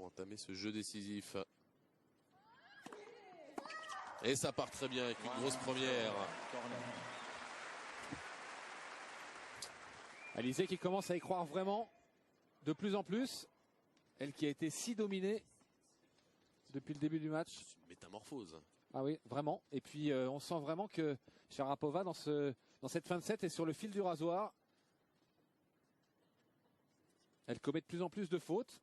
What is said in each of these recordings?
entamer ce jeu décisif. Et ça part très bien avec une grosse première. Alizé qui commence à y croire vraiment de plus en plus. Elle qui a été si dominée depuis le début du match. C'est une métamorphose. Ah oui, vraiment. Et puis on sent vraiment que Sharapova dans cette fin de set est sur le fil du rasoir. Elle commet de plus en plus de fautes.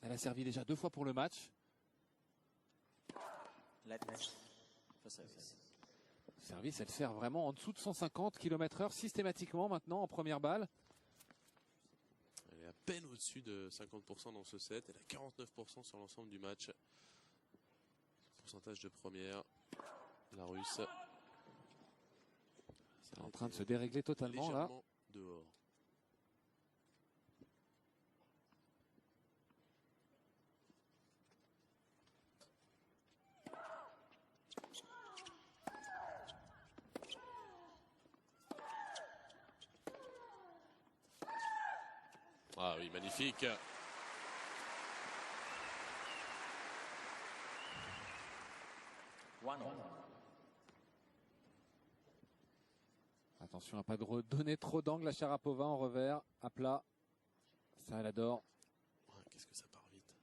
Elle a servi déjà 2 fois pour le match. Service, elle sert vraiment en dessous de 150 km/h systématiquement maintenant en première balle. Elle est à peine au-dessus de 50% dans ce set. Elle a 49% sur l'ensemble du match. Pourcentage de première. La Russe. C'est en train de se dérégler totalement là. Dehors. Ah oui, magnifique. Attention à pas de redonner trop d'angle à Sharapova en revers, à plat. Ça, elle adore. Ouais, qu'est-ce que ça part vite.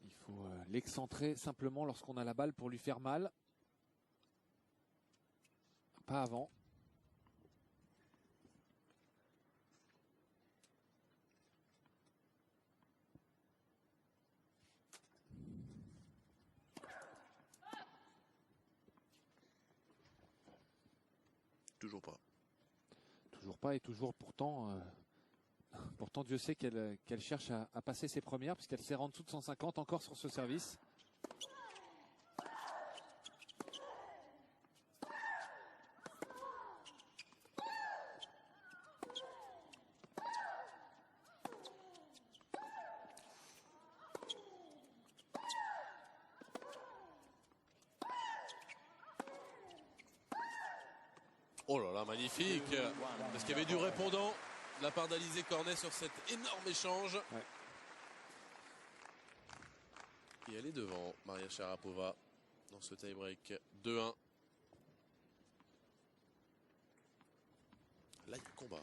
Il faut l'excentrer simplement lorsqu'on a la balle pour lui faire mal. Pas avant. Toujours pas. Toujours pas et toujours pourtant. Pourtant Dieu sait qu'elle cherche à passer ses premières puisqu'elle sert en dessous de 150 encore sur ce service. Oh là là, magnifique. Parce qu'il y avait du répondant de la part d'Alizé Cornet sur cet énorme échange. Ouais. Et elle est devant, Maria Sharapova, dans ce tie-break 2-1. Là, il y a combat.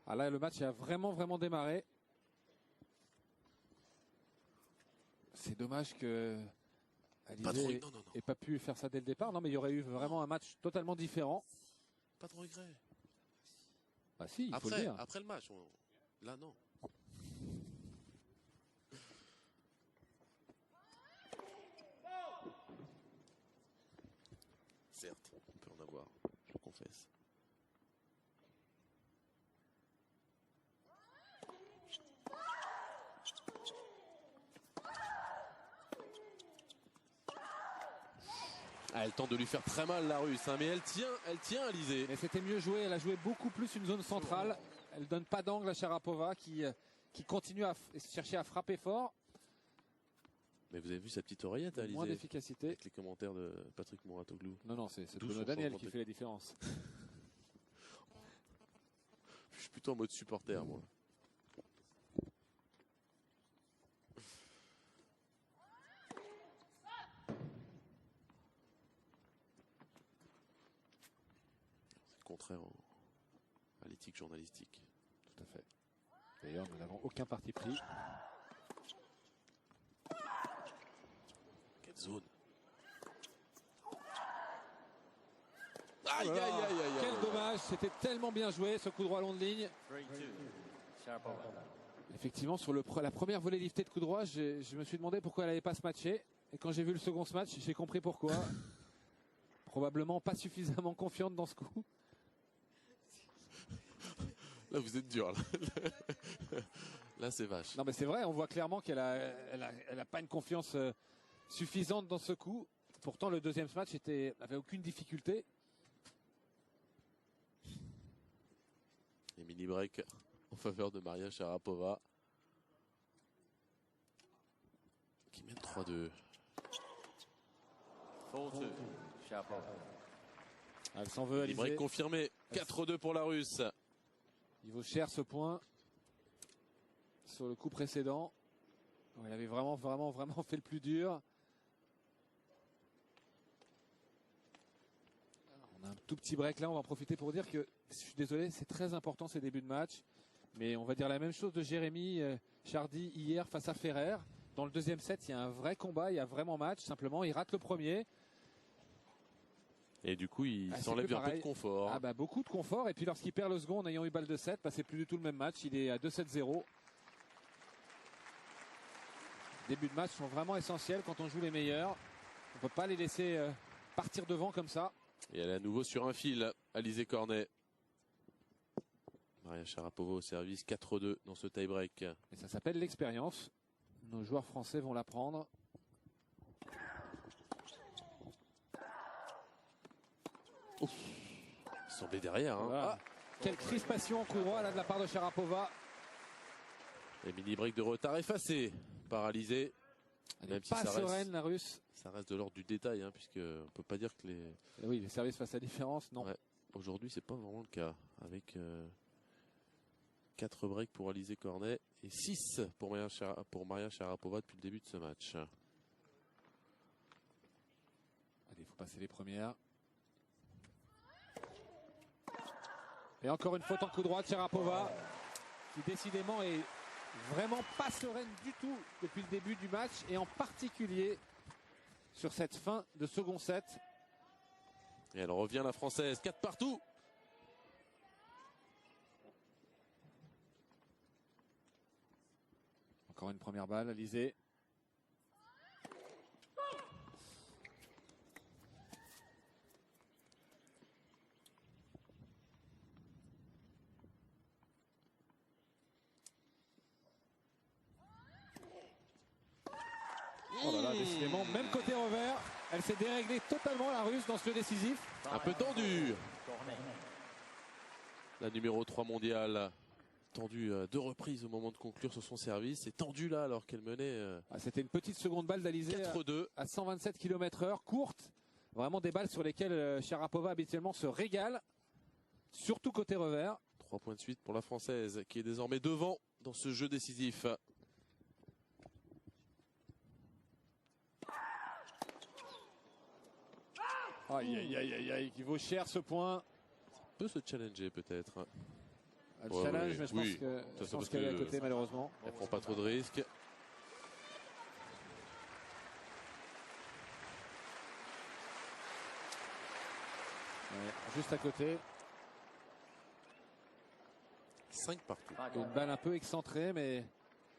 Ah là, le match a vraiment démarré. C'est dommage que Alizé n'ait pas pu faire ça dès le départ. Non, mais il y aurait eu vraiment un match totalement différent. Pas de regret. Bah si, il faut le dire. Après le match, là non. Certes, on peut en avoir, je le confesse. Ah, elle tente de lui faire très mal la Russe, hein, mais elle tient Alizé. Mais c'était mieux joué, elle a joué beaucoup plus une zone centrale. Elle donne pas d'angle à Sharapova qui continue à chercher à frapper fort. Mais vous avez vu sa petite oreillette à Alizé? Moins d'efficacité. Avec les commentaires de Patrick Mouratoglou. Non, c'est Bruno Daniel qui fait la différence. Je suis plutôt en mode supporter, moi. Contraire à l'éthique journalistique. Tout à fait. D'ailleurs, nous n'avons aucun parti pris. Quelle zone! Aïe, aïe, aïe, aïe. Quel dommage, c'était tellement bien joué ce coup droit long de ligne. Effectivement, sur la première volée liftée de coup droit, je me suis demandé pourquoi elle n'allait pas se matcher. Et quand j'ai vu le second match, j'ai compris pourquoi. Probablement pas suffisamment confiante dans ce coup. Là, vous êtes dur. Là, c'est vache. Non, mais c'est vrai, on voit clairement qu'elle a pas une confiance suffisante dans ce coup. Pourtant, le deuxième match n'avait aucune difficulté. Et mini break en faveur de Maria Sharapova, qui mène 3-2. Elle s'en veut, Mini break confirmé. 4-2 pour la Russe. Il vaut vaut cher ce point. Sur le coup précédent, il avait vraiment fait le plus dur. On a un tout petit break là, on va en profiter pour dire que, je suis désolé, c'est très important ces débuts de match. Mais on va dire la même chose de Jérémy Chardy hier face à Ferrer. Dans le deuxième set, il y a un vrai combat, il y a vraiment match. Simplement, il rate le premier. Et du coup, il s'enlève un peu de confort. Beaucoup de confort. Et puis lorsqu'il perd le second en ayant eu balle de 7, c'est plus du tout le même match. Il est à 2-7-0. Début de match sont vraiment essentiels quand on joue les meilleurs. On ne peut pas les laisser partir devant comme ça. Et elle est à nouveau sur un fil, Alizé Cornet. Maria Sharapova au service, 4-2 dans ce tie-break. Et ça s'appelle l'expérience. Nos joueurs français vont l'apprendre. Il semblait derrière. Voilà. Quelle crispation en coup droit là de la part de Sharapova. Et mini-break de retard effacé par Alizé. Elle n'est pas sereine, la Russe. Ça reste de l'ordre du détail, puisque on peut pas dire que les... Oui, les services fassent la différence, non. Ouais. Aujourd'hui, c'est pas vraiment le cas. Avec 4 breaks pour Alizé Cornet et 6 pour Maria Sharapova depuis le début de ce match. Allez, il faut passer les premières. Et encore une faute en coup droit de Sharapova, qui décidément est vraiment pas sereine du tout depuis le début du match, et en particulier sur cette fin de second set. Et elle revient, la Française, 4 partout. Encore une première balle, Alizé. Oh là là, décidément, même côté revers, elle s'est déréglée totalement, la Russe, dans ce jeu décisif. Un peu tendu. La numéro 3 mondiale, tendue 2 reprises au moment de conclure sur son service. Et tendue là alors qu'elle menait. C'était une petite seconde balle d'Alizé 4-2 à 127 km/h, courte. Vraiment des balles sur lesquelles Sharapova habituellement se régale, surtout côté revers. 3 points de suite pour la Française qui est désormais devant dans ce jeu décisif. Aïe, aïe, aïe, aïe, aïe, qui vaut cher ce point. Peut se challenger peut-être. Elle challenge, mais je pense qu'elle est à côté malheureusement. Elle prend pas trop de risques. Ouais, juste à côté. 5 partout. Une balle un peu excentrée, mais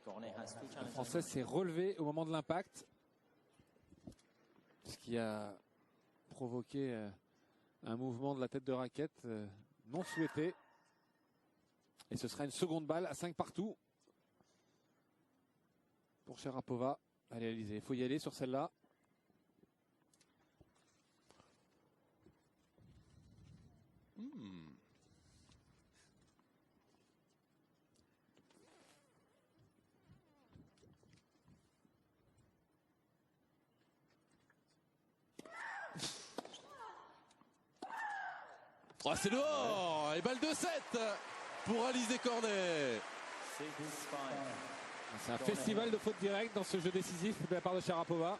la Française s'est relevée au moment de l'impact. Ce qui a provoqué un mouvement de la tête de raquette non souhaité. Et ce sera une seconde balle à 5 partout pour Sharapova. Allez, Alizé, il faut y aller sur celle-là. Oh, c'est dehors. Et balle de 7 pour Alizé Cornet. C'est un festival de fautes directes dans ce jeu décisif de la part de Sharapova.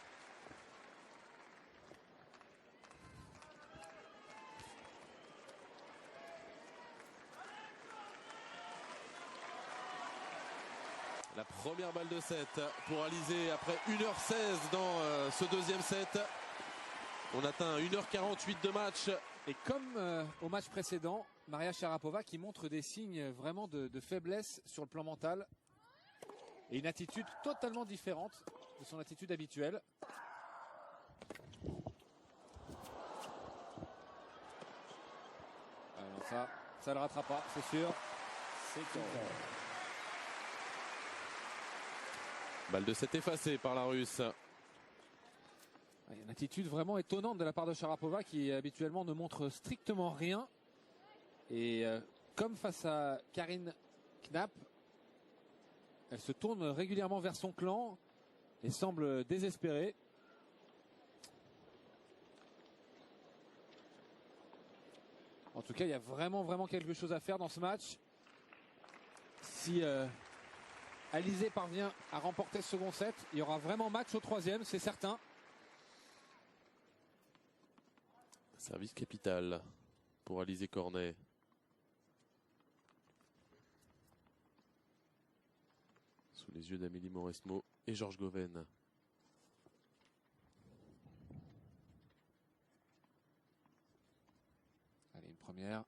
La première balle de 7 pour Alizé après 1h16 dans ce deuxième set. On atteint 1h48 de match. Et comme au match précédent, Maria Sharapova qui montre des signes vraiment de faiblesse sur le plan mental. Et une attitude totalement différente de son attitude habituelle. Alors ça le rattrape pas, c'est sûr. Balle de 7 effacée par la Russe. Il y a une attitude vraiment étonnante de la part de Sharapova qui habituellement ne montre strictement rien. Et comme face à Karine Knapp, elle se tourne régulièrement vers son clan et semble désespérée. En tout cas, il y a vraiment quelque chose à faire dans ce match. Si Alizé parvient à remporter ce second set, il y aura vraiment match au troisième, c'est certain. Service capital pour Alizé Cornet. Sous les yeux d'Amélie Mauresmo et Georges Goven. Allez, une première.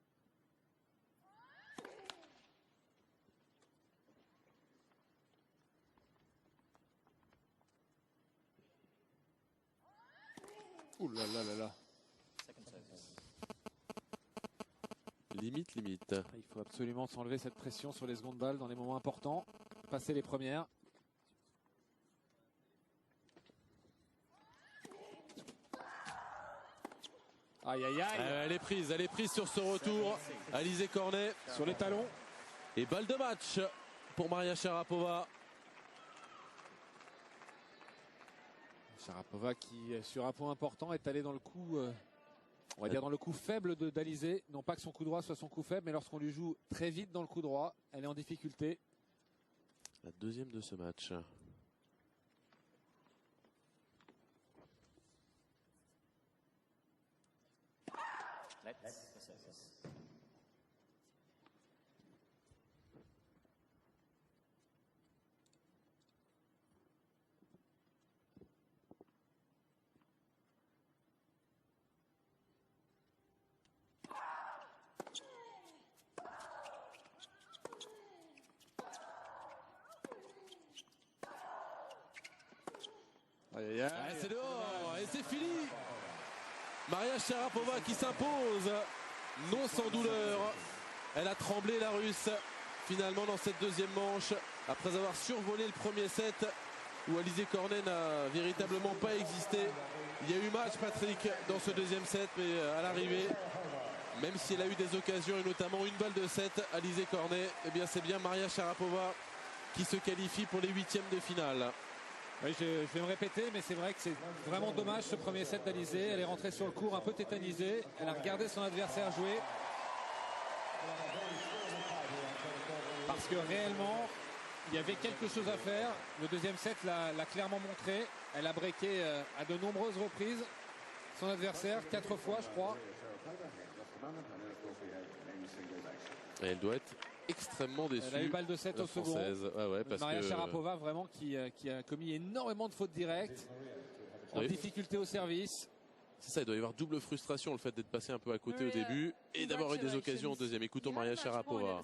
Ouh là là là là. Limite. Il faut absolument s'enlever cette pression sur les secondes balles dans les moments importants. Passer les premières. Aïe aïe aïe. Elle est prise sur ce retour. Alizé Cornet Sur les talons. et balle de match pour Maria Sharapova. Sharapova qui, sur un point important, est allée dans le coup, on va dire dans le coup faible d'Alizé. Non pas que son coup droit soit son coup faible, mais lorsqu'on lui joue très vite dans le coup droit, elle est en difficulté. La deuxième de ce match. Aïe aïe aïe. C'est dehors et c'est fini. Maria Sharapova qui s'impose, non sans douleur. Elle a tremblé la Russe finalement dans cette deuxième manche après avoir survolé le premier set où Alizé Cornet n'a véritablement pas existé. Il y a eu match, Patrick, dans ce deuxième set, mais à l'arrivée, même si elle a eu des occasions et notamment une balle de set, Alizé Cornet, eh bien c'est bien Maria Sharapova qui se qualifie pour les huitièmes de finale. Oui, je vais me répéter, mais c'est vrai que c'est vraiment dommage ce premier set d'Alizé. Elle est rentrée sur le court un peu tétanisée. Elle a regardé son adversaire jouer. Parce que réellement, il y avait quelque chose à faire. Le deuxième set l'a clairement montré. Elle a breaké à de nombreuses reprises son adversaire, 4 fois je crois. Et elle doit être extrêmement déçue. Elle a eu balle de 7 au second. Parce Maria que Sharapova vraiment qui a commis énormément de fautes directes. En difficulté au service. c'est ça, il doit y avoir double frustration, le fait d'être passé un peu à côté au début et d'avoir eu des occasions au deuxième. Écoutons Maria Sharapova.